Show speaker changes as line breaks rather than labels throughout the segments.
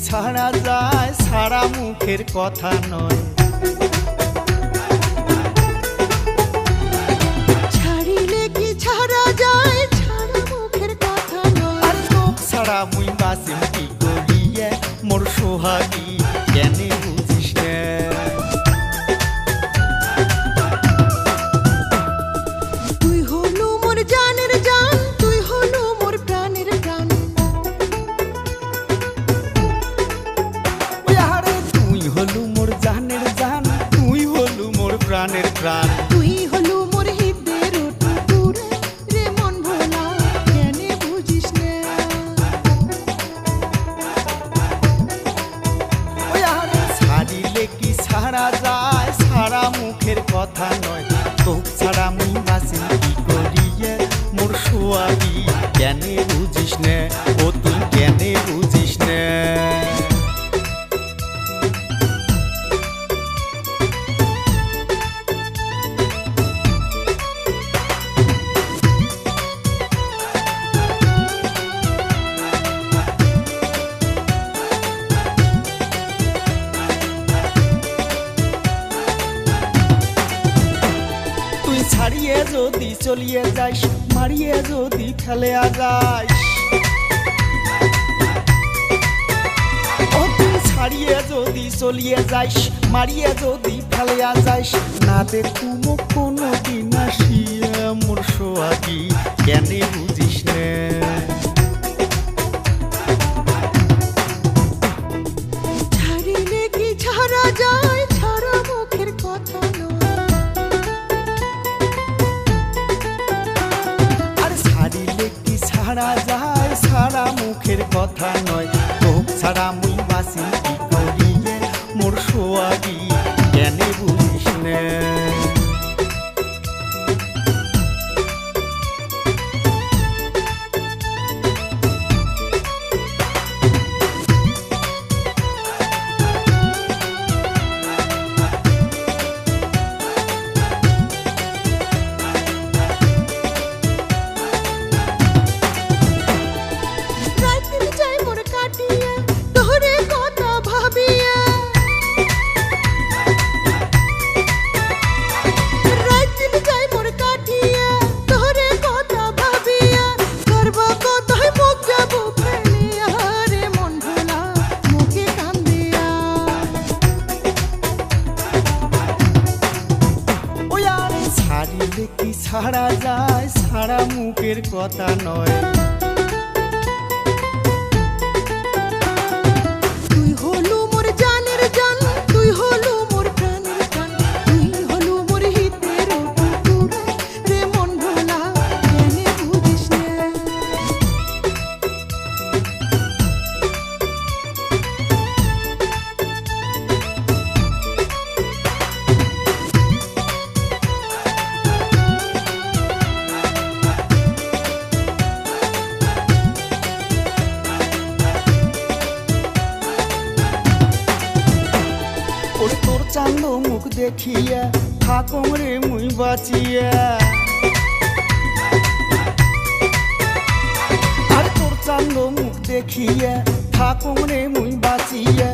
ছাড়া যায় ছাড়া মুখের কথা নয়।
ছাড়িলে কি ছাড়া যায় ছাড়া মুখের কথা নয়।
আর তোক ছাড়া মুই বাঁচিম কি করিয়া মোর সোহাগী কেনে বুঝিস না।
তুই হলু মোর জানের জান, তুই হলু মোর প্রাণের প্রাণ।
আরে তুই হলু মোর জানের জান, তুই হলু মোর প্রাণের প্রাণ।
তুই হলু মোর হৃদয়ের টুকুর রে মন ভোলা কেনে বুঝিস না।
আরে ছাড়িলে কি ছাড়া যায় ছাড়া মুখের কথা নয়। তোক ছাড়া মুই বাঁচিম কি করিয়া মোর সোহাগী কেনে বুঝিস না। ও তুই কেনে বুঝিস না। তুই ছাড়িয়ে যদি চলিয়ে যাইস মারিয়ে যদি ফেলে যাইস। ও তুই ছাড়িয়ে যদি চলিয়ে যাইস মারিয়ে যদি ফেলে যাইস। না দেখুম কোনো দিন আসিয়া মোর সোহাগী কেনে বুঝিস না।
ছাড়িলে কি ছাড়া যায় ছাড়া মুখের কথা নয়।
আর ছাড়িলে কি ছাড়া যায় ছাড়া মুখের কথা নয়। তোক ছাড়া মুই বাঁচিম কি করিয়া মোর সোহাগী কেনে বুঝিস না।
রাতদিন যাই মোর কাটিয়া তোরে কথা ভাবিয়া। রাতদিন যাই মোর কাটিয়া তোরে কথা ভাবিয়া। করব কোথায় মুখ যাব ফেলিয়া রে মন ভোলা মুখে কান্দিয়া।
ওই আরে ছাড়িলে কি ছাড়া যায় ছাড়া মুখের কথা নয়।
তুই হলু মোর জানের জান, তুই হলু মোর প্রাণের প্রাণ। তুই হলু মোর হৃদয়ের টুকুর রে মন ভোলা কেনে বুঝিস না।
ওরে তোর চান্দ মুখ দেখিয়া থাকম রে মুই বাঁচিয়া। আর তোর চান্দ মুখ দেখিয়া থাকম রে মুই বাঁচিয়া।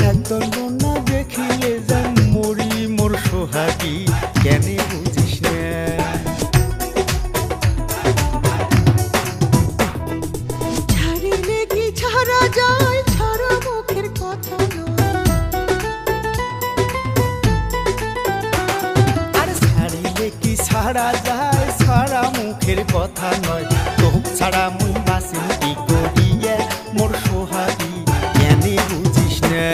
একদল না দেখিলে যেন মরি মোর সোহাগী কেনে বুঝিস না।
ছাড়িলে কি ছাড়া যায় ছাড়া মুখের কথা নয়।
আর ছাড়িলে কি ছাড়া যায় ছাড়া মুখের কথা নয়। তোক ছাড়া মুই বাঁচিম কি করিয়া মোর সোহাগী কেনে বুঝিস না।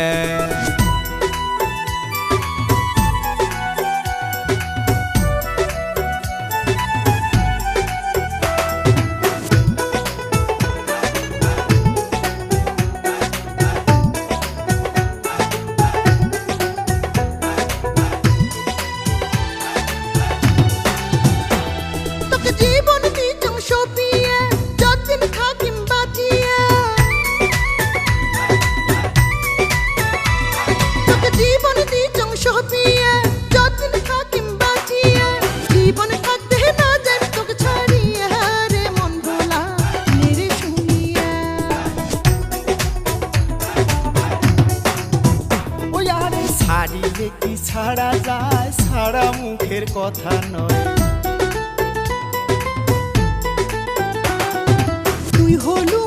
তোকে জীবন দিতাম সপিয়ে যত
যায় ছাড়া মুখের কথা নয়।
তুই হলু